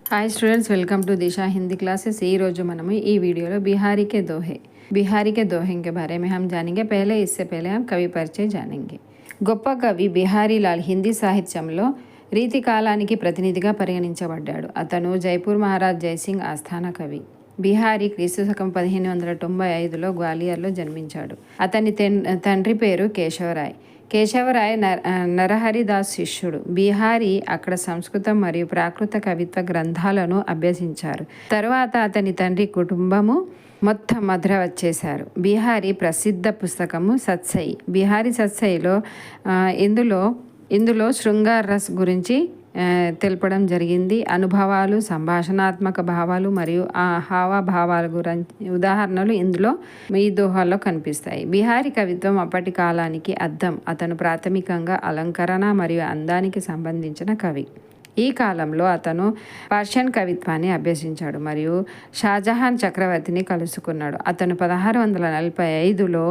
Hi students, welcome to Disha Hindi classes. ఈ రోజు మనము ఈ वीडियो बिहारी के दोहे के बारे में हम जानेंगे। इससे पहले हम कवि परिचय जानेंगे। గొప్ప కవి బిహారీలాల్ హిందీ సాహిత్యంలో రీతి కాలానికి ప్రతినిధిగా పరిగణించబడ్డాడు. అతను జైపూర్ మహారాజ్ జైసింగ్ ఆస్థాన కవి. బిహారీ క్రీస్తు శకం 1595లో గ్వాలియర్లో జన్మించాడు. అతని తండ్రి పేరు కేశవరాయ్ నరహరిదాస్ శిష్యుడు. బిహారీ అక్కడ సంస్కృతం మరియు ప్రాకృత కవిత్వ గ్రంథాలను అభ్యసించారు. తరువాత అతని తండ్రి కుటుంబము మొత్తం మద్ర వచ్చేశారు. బిహారీ ప్రసిద్ధ పుస్తకము సత్సై. బిహారీ సత్సైలో ఇందులో శృంగార రస్ గురించి తెలపడం జరిగింది. అనుభవాలు, సంభాషణాత్మక భావాలు మరియు హావభావాల గురించి ఉదాహరణలు ఇందులో ఈ దోహాల్లో కనిపిస్తాయి. బిహారీ కవిత్వం అప్పటి కాలానికి అద్దం. అతను ప్రాథమికంగా అలంకరణ మరియు అందానికి సంబంధించిన కవి. ఈ కాలంలో అతను పర్షియన్ కవిత్వాన్ని అభ్యసించాడు మరియు షాజహాన్ చక్రవర్తిని కలుసుకున్నాడు. అతను 1645లో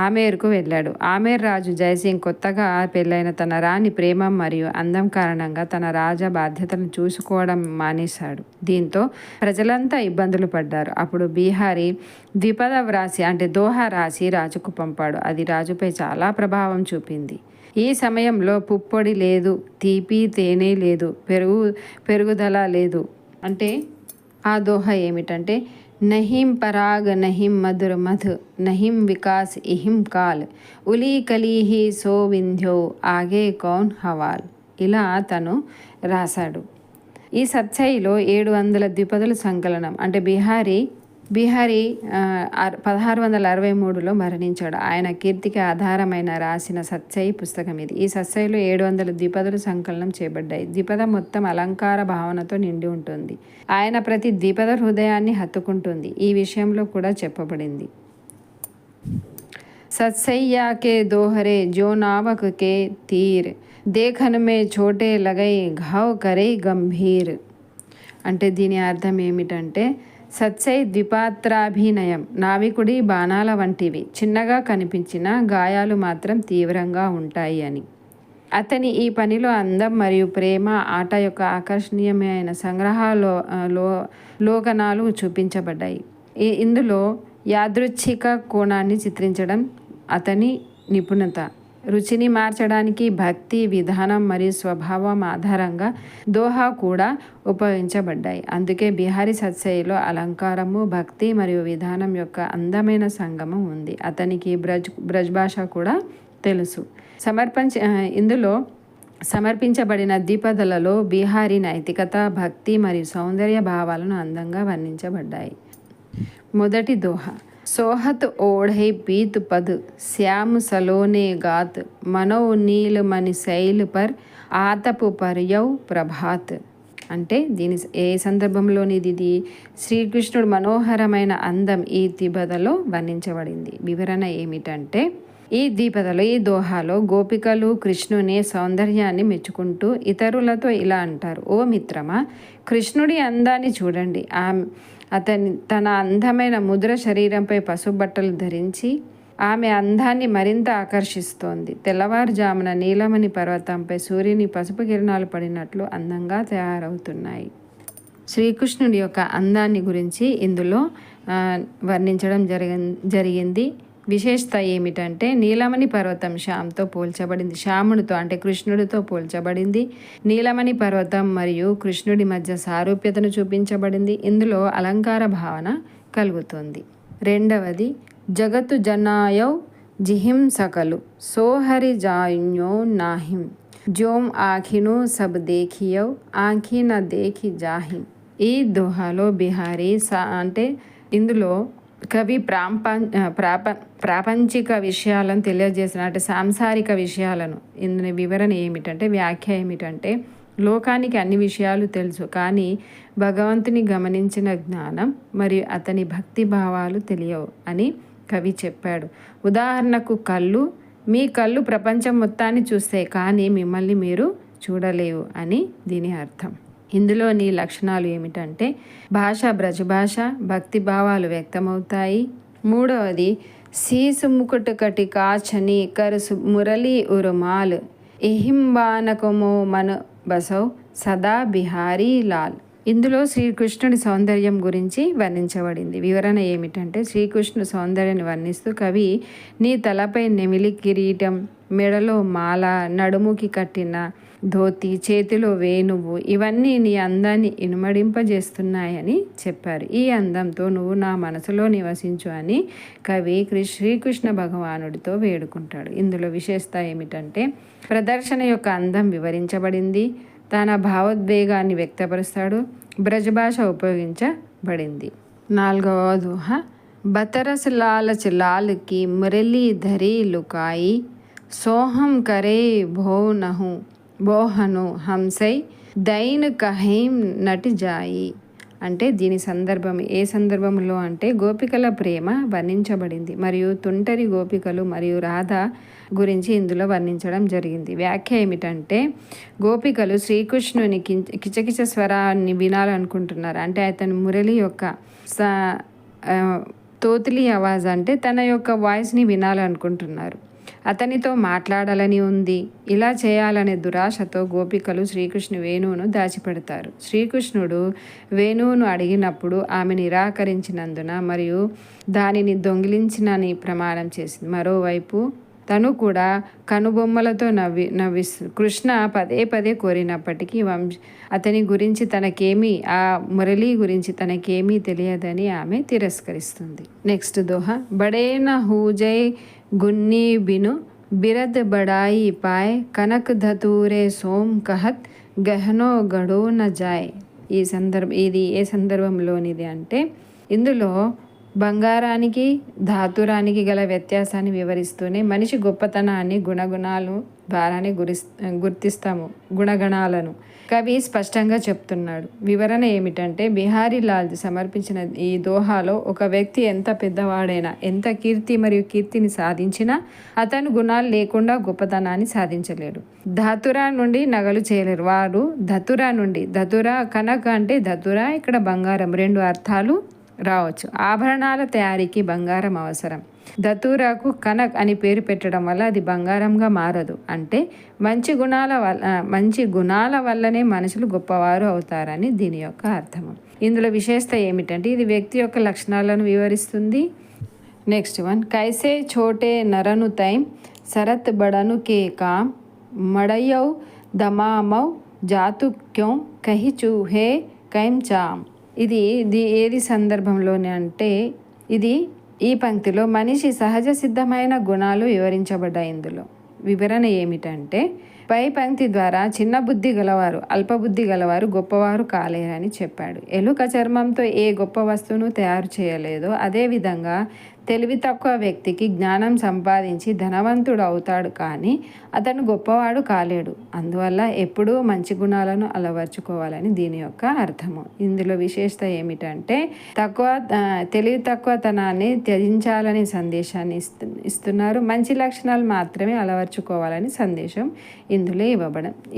ఆమేర్కు వెళ్ళాడు. ఆమేర్ రాజు జైసింగ్ కొత్తగా పెళ్ళైన తన రాణి ప్రేమ మరియు అందం కారణంగా తన రాజ బాధ్యతలను చూసుకోవడం మానేశాడు. దీంతో ప్రజలంతా ఇబ్బందులు పడ్డారు. అప్పుడు బిహారీ ద్విపద వ్రాసి అంటే దోహా రాసి రాజుకు పంపాడు. అది రాజుపై చాలా ప్రభావం చూపింది. ఈ సమయంలో పుప్పొడి లేదు, తీపి తేనె లేదు, పెరుగుదల లేదు. అంటే ఆ దోహ ఏమిటంటే నహిం పరాగ్ నహిం మధుర మధు నహిం వికాస్ ఇహిం కాల్ ఉలీ కలీహి సో వింధ్యో ఆగే కౌన్ హవాల్. ఇలా తను రాశాడు. ఈ సత్సైలో 700 ద్విపదుల సంకలనం. అంటే బిహారీ 1663లో మరణించాడు. ఆయన కీర్తికి ఆధారమైన రాసిన సత్సై పుస్తకం ఇది. ఈ సత్సైలో 700 ద్విపదులు సంకలనం చేయబడ్డాయి. ద్విపద మొత్తం అలంకార భావనతో నిండి ఉంటుంది. ఆయన ప్రతి ద్విపద హృదయాన్ని హత్తుకుంటుంది. ఈ విషయంలో కూడా చెప్పబడింది. సత్సయ్యా కే దోహరే జో నావక్ కే తీర్ దేఖన్ మే చోటే లగై ఘావ్ కరై గంభీర్. అంటే దీని అర్థం ఏమిటంటే సత్సై ద్విపాత్రాభినయం. నావికుడి బాణాల వంటివి, చిన్నగా కనిపించిన గాయాలు మాత్రం తీవ్రంగా ఉంటాయి అని. అతని ఈ పనిలో అందం మరియు ప్రేమ ఆట యొక్క ఆకర్షణీయమైన లోకనాలు చూపించబడ్డాయి. ఇందులో యాదృచ్ఛిక కోణాన్ని చిత్రించడం అతని నిపుణత. రుచిని మార్చడానికి భక్తి విధానం మరియు స్వభావం ఆధారంగా దోహా కూడా ఉపయోగించబడ్డాయి. అందుకే బిహారీ సత్సైలో అలంకారము, భక్తి మరియు విధానం యొక్క అందమైన సంగమం ఉంది. అతనికి బ్రజ్ భాష కూడా తెలుసు. ఇందులో సమర్పించబడిన ద్విపదలలో బిహారీ నైతికత, భక్తి మరియు సౌందర్య భావాలను అందంగా వర్ణించబడ్డాయి. మొదటి దోహా. सोहत ओढ़े पीत पद श्याम सलोने गात मनौ नील मणि शैल पर ఆతపు పర్యవ్ ప్రభాత్. అంటే దీని ఏ సందర్భంలోనిది? ఇది శ్రీకృష్ణుడు మనోహరమైన అందం ఈ ద్విపదలో వర్ణించబడింది. వివరణ ఏమిటంటే ఈ దోహాలో గోపికలు కృష్ణుని సౌందర్యాన్ని మెచ్చుకుంటూ ఇతరులతో ఇలా అంటారు: ఓ మిత్రమా, కృష్ణుడి అందాన్ని చూడండి. తన అందమైన ముద్ర శరీరంపై పసుబట్టలు ధరించి ఆమె అందాన్ని మరింత ఆకర్షిస్తోంది. తెల్లవారుజామున నీలమణి పర్వతంపై సూర్యుని పసుపు కిరణాలు పడినట్లు అందంగా తయారవుతున్నాయి. శ్రీకృష్ణుడి యొక్క అందాన్ని గురించి ఇందులో వర్ణించడం జరిగింది. విశేషత ఏమిటంటే నీలమణి పర్వతం శ్యామ్తో పోల్చబడింది. శ్యాముడితో అంటే కృష్ణుడితో పోల్చబడింది. నీలమణి పర్వతం మరియు కృష్ణుడి మధ్య సారూప్యతను చూపించబడింది. ఇందులో అలంకార భావన కలుగుతుంది. రెండవది జగత్తు జనాయౌ జిహిం సకలు సోహరి జాయున్యో నాహిం జోం ఆఖిను సబ్ దేఖియౌ ఆఖి న దేఖి జాహిం. ఈ దోహాలో బిహారీ అంటే ఇందులో కవి ప్రాపంచిక విషయాలను తెలియజేసిన అంటే సాంసారిక విషయాలను ఇందులో వివరణ ఏమిటంటే వ్యాఖ్య ఏమిటంటే లోకానికి అన్ని విషయాలు తెలుసు, కానీ భగవంతుని గమనించిన జ్ఞానం మరియు అతని భక్తి భావాలు తెలియవు అని కవి చెప్పాడు. ఉదాహరణకు మీ కళ్ళు ప్రపంచం మొత్తాన్ని చూస్తాయి, కానీ మిమ్మల్ని మీరు చూడలేవు అని దీని అర్థం. ఇందులోని లక్షణాలు ఏమిటంటే భాష బ్రజభాష, భక్తి భావాలు వ్యక్తమవుతాయి. మూడవది శీసు ముకుట కటి కాచని కరుసు మురళీ ఉరుమాల్ ఎహింబానకమో మన బసౌ సదా బిహారీ లాల్. ఇందులో శ్రీకృష్ణుడి సౌందర్యం గురించి వర్ణించబడింది. వివరణ ఏమిటంటే, శ్రీకృష్ణుడి సౌందర్యాన్ని వర్ణిస్తూ కవి, నీ తలపై నెమిలి కిరీటం, మెడలో మాల, నడుముకి కట్టిన ధోతి, చేతిలో వేణువు, ఇవన్నీ నీ అందాన్ని ఇనుమడింపజేస్తున్నాయని చెప్పారు. ఈ అందంతో నువ్వు నా మనసులో నివసించు అని కవి శ్రీకృష్ణ భగవానుడితో వేడుకుంటాడు. ఇందులో విశేషత ఏమిటంటే, ప్రదర్శన యొక్క అందం వివరించబడింది. తన భావోద్వేగాన్ని వ్యక్తపరుస్తాడు. బ్రజభాష ఉపయోగించబడింది. 4వ దోహ. బతరస్ లాలచ్ లాల్ కి మురళీ ధరీ లుకాయి, సోహం కరే భోనహు బోహను హంసై దైన్ కహైం నటి జాయి. అంటే దీని సందర్భం ఏ సందర్భంలో అంటే, గోపికల ప్రేమ వర్ణించబడింది మరియు తుంటరి గోపికలు మరియు రాధ గురించి ఇందులో వర్ణించడం జరిగింది. వ్యాఖ్య ఏమిటంటే, గోపికలు శ్రీకృష్ణుని కిచకిచ స్వరాన్ని వినాలనుకుంటున్నారు. అంటే అతని మురళి యొక్క తోతిలి ఆవాజ్ అంటే తన యొక్క వాయిస్ని వినాలనుకుంటున్నారు. అతనితో మాట్లాడాలని ఉంది. ఇలా చేయాలనే దురాశతో గోపికలు శ్రీకృష్ణు వేణువును దాచిపెడతారు. శ్రీకృష్ణుడు వేణువును అడిగినప్పుడు ఆమె నిరాకరించినందున మరియు దానిని దొంగిలించినని ప్రమాణం చేసింది. మరోవైపు తను కూడా కనుబొమ్మలతో కృష్ణ పదే పదే కోరినప్పటికీ అతని గురించి తనకేమీ, ఆ మురళీ గురించి తనకేమీ తెలియదని ఆమె తిరస్కరిస్తుంది. నెక్స్ట్ దోహ. బడేన హూజై గున్నీ బిను బిరద్ బడాయి పాయ్, కనక్ ధతూరే సోమ్ కహత్ గహనో గడో న జాయ్. ఇది ఏ సందర్భంలోనిది అంటే, ఇందులో బంగారానికి ధాతురానికి గల వ్యత్యాసాన్ని వివరిస్తూనే మనిషి గొప్పతనాన్ని గుణగుణాలు ద్వారానే గుర్తిస్తాము. గుణగణాలను కవి స్పష్టంగా చెప్తున్నాడు. వివరణ ఏమిటంటే, బిహారీ లాల్ సమర్పించిన ఈ దోహాలో ఒక వ్యక్తి ఎంత పెద్దవాడైనా, ఎంత కీర్తి మరియు కీర్తిని సాధించినా అతను గుణాలు లేకుండా గొప్పతనాన్ని సాధించలేడు. ధాతురా నుండి నగలు చేయలేరు. వారు ధతురా నుండి, ధతురా కనక అంటే ధతురా, ఇక్కడ బంగారం, 2 అర్థాలు రావచ్చు. ఆభరణాల తయారీకి బంగారం అవసరం. ధతురాకు కనక్ అని పేరు పెట్టడం వల్ల అది బంగారంగా మారదు. అంటే మంచి గుణాల వల్లనే మనుషులు గొప్పవారు అవుతారని దీని యొక్క అర్థము. ఇందులో విశేషత ఏమిటంటే, ఇది వ్యక్తి యొక్క లక్షణాలను వివరిస్తుంది. Next one. కైసే ఛోటే నరను తైం సరత్ బడను కే కామ్, మడయౌ దమామౌ జాతు క్యోం కహి చూహే కైం చామ్. ఇది ఏది సందర్భంలోనే అంటే, ఈ పంక్తిలో మనిషి సహజ సిద్ధమైన గుణాలు వివరించబడ్డాయి. ఇందులో వివరణ ఏమిటంటే, పై పంక్తి ద్వారా చిన్న బుద్ధి గలవారు, అల్పబుద్ధి గలవారు గొప్పవారు కాలేరని చెప్పాడు. ఎలుక చర్మంతో ఏ గొప్ప వస్తువును తయారు చేయలేదో అదేవిధంగా తెలివి తక్కువ వ్యక్తికి జ్ఞానం సంపాదించి ధనవంతుడు అవుతాడు, కానీ అతను గొప్పవాడు కాలేడు. అందువల్ల ఎప్పుడూ మంచి గుణాలను అలవర్చుకోవాలని దీని యొక్క అర్థము. ఇందులో విశేషత ఏమిటంటే, తెలివి తక్కువతనాన్ని త్యజించాలని సందేశాన్ని ఇస్తున్నారు. మంచి లక్షణాలు మాత్రమే అలవర్చుకోవాలని సందేశం ఇందులో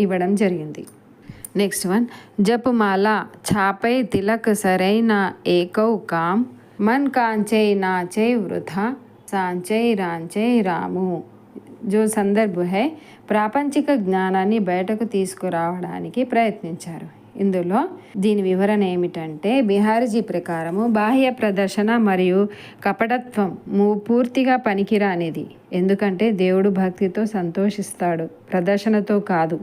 ఇవ్వడం జరిగింది. Next one. జపమాల ఛాపై తిలక్ సరైన ఏకౌ కామ్, मन कांचे नाचे वृथा सांचे రాంచే రాము. जो సందర్భ है ప్రాపంచిక జ్ఞానాన్ని బయటకు తీసుకురావడానికి ప్రయత్నించారు. ఇందులో దీని వివరణ ఏమిటంటే, బిహారీజీ ప్రకారము బాహ్య ప్రదర్శన మరియు కపటత్వం పూర్తిగా పనికిరానిది. ఎందుకంటే దేవుడు భక్తితో సంతోషిస్తాడు, ప్రదర్శనతో కాదు.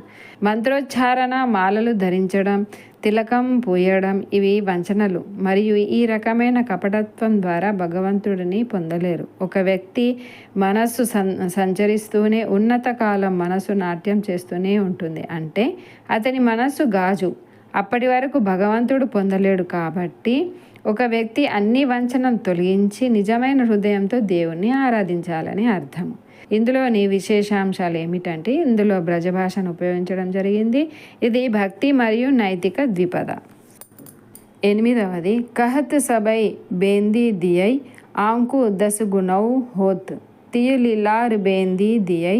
మంత్రోచ్చారణ, మాలలు ధరించడం, తిలకం పూయడం ఇవి వంచనలు మరియు ఈ రకమైన కపటత్వం ద్వారా భగవంతుడిని పొందలేరు. ఒక వ్యక్తి మనస్సు సంచరిస్తూనే ఉన్నత కాలం మనసు నాట్యం చేస్తూనే ఉంటుంది. అంటే అతని మనస్సు గాజు, అప్పటి వరకు భగవంతుడు పొందలేడు. కాబట్టి ఒక వ్యక్తి అన్ని వంచనను తొలగించి నిజమైన హృదయంతో దేవుణ్ణి ఆరాధించాలని అర్థం. ఇందులోని విశేషాంశాలు ఏమిటంటే, ఇందులో బ్రజభాషను ఉపయోగించడం జరిగింది. ఇది భక్తి మరియు నైతిక ద్విపద. 8వది. కహత్ సబై బేంది దియై ఆంకు 10 గుణౌ హోత్, తియులిలార్ బేంది దియై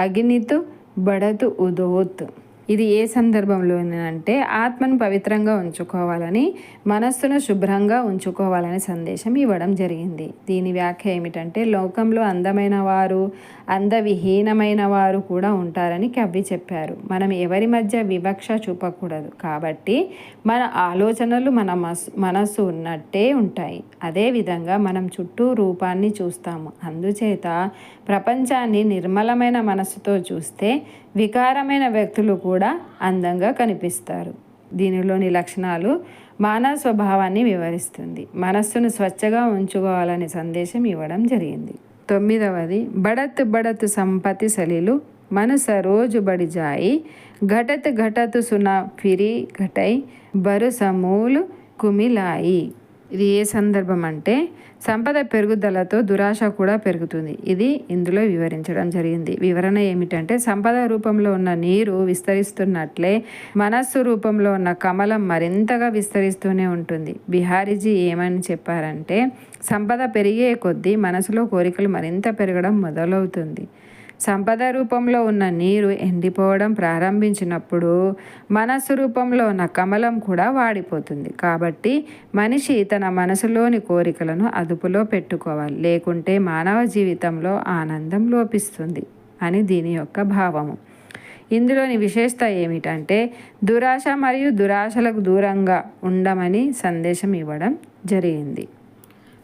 అగ్నితు బడతు ఉదోత్. ఇది ఏ సందర్భంలోనంటే, ఆత్మను పవిత్రంగా ఉంచుకోవాలని, మనస్సును శుభ్రంగా ఉంచుకోవాలని సందేశం ఇవ్వడం జరిగింది. దీని వ్యాఖ్య ఏమిటంటే, లోకంలో అందమైన వారు, అందవిహీనమైన వారు కూడా ఉంటారని కవి చెప్పారు. మనం ఎవరి మధ్య వివక్ష చూపకూడదు. కాబట్టి మన ఆలోచనలు మన మనసు ఉన్నట్టే ఉంటాయి. అదేవిధంగా మనం చుట్టూ రూపాన్ని చూస్తాము. అందుచేత ప్రపంచాన్ని నిర్మలమైన మనసుతో చూస్తే వికారమైన వ్యక్తులు కూడా అందంగా కనిపిస్తారు. దీనిలోని లక్షణాలు మానవ స్వభావాన్ని వివరిస్తుంది. మనస్సును స్వచ్ఛగా ఉంచుకోవాలనే సందేశం ఇవ్వడం జరిగింది. 9వది బడత్ బడత్ సంపత్తి సలీలు मन सरोज बढ़ जाई घटत घटत सुना फिरी घटई బరుసమూల్ కుమిలాయి. ఇది ఏ సందర్భం అంటే సంపద పెరుగుదలతో దురాశ కూడా పెరుగుతుంది. ఇది ఇందులో వివరించడం జరిగింది. వివరణ ఏమిటంటే సంపద రూపంలో ఉన్న నీరు విస్తరిస్తున్నట్లే మనస్సు రూపంలో ఉన్న కమలం మరింతగా విస్తరిస్తూనే ఉంటుంది. బిహారీజీ ఏమని చెప్పారంటే సంపద పెరిగే కొద్దీ మనసులో కోరికలు మరింత పెరగడం మొదలవుతుంది. సంపద రూపంలో ఉన్న నీరు ఎండిపోవడం ప్రారంభించినప్పుడు మనస్సు రూపంలో ఉన్న కమలం కూడా వాడిపోతుంది. కాబట్టి మనిషి తన మనసులోని కోరికలను అదుపులో పెట్టుకోవాలి, లేకుంటే మానవ జీవితంలో ఆనందం లోపిస్తుంది అని దీని యొక్క భావము. ఇందులోని విశేషత ఏమిటంటే దురాశ మరియు దురాశలకు దూరంగా ఉండమని సందేశం ఇవ్వడం జరిగింది.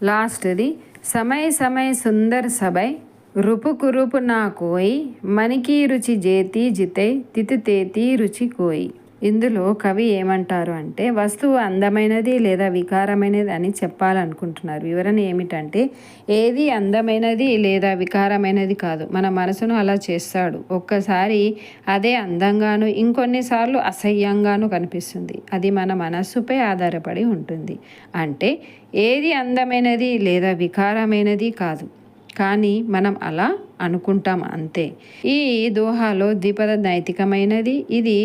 లాస్ట్ది సమయ సమయ సుందర్ సభై రుపుకు రూపు నా కోయి మనకి రుచి జేతి జితై తితితేతి రుచి కోయి. ఇందులో కవి ఏమంటారు అంటే వస్తువు అందమైనది లేదా వికారమైనది అని చెప్పాలనుకుంటున్నారు. వివరణ ఏమిటంటే ఏది అందమైనది లేదా వికారమైనది కాదు, మన మనసును అలా చేస్తాడు. ఒక్కసారి అదే అందంగాను ఇంకొన్నిసార్లు అసహ్యంగాను కనిపిస్తుంది. అది మన మనస్సుపై ఆధారపడి ఉంటుంది. అంటే ఏది అందమైనది లేదా వికారమైనది కాదు, కానీ మనం అలా అనుకుంటాం అంతే. ఈ దోహాలో ద్విపద నైతికమైనది. ఇది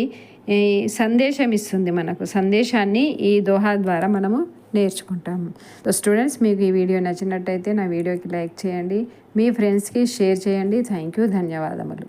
సందేశం ఇస్తుంది మనకు. సందేశాన్ని ఈ దోహా ద్వారా మనము నేర్చుకుంటాము. సో స్టూడెంట్స్, మీకు ఈ వీడియో నచ్చినట్టయితే నా వీడియోకి లైక్ చేయండి, మీ ఫ్రెండ్స్కి షేర్ చేయండి. థ్యాంక్ యూ, ధన్యవాదములు.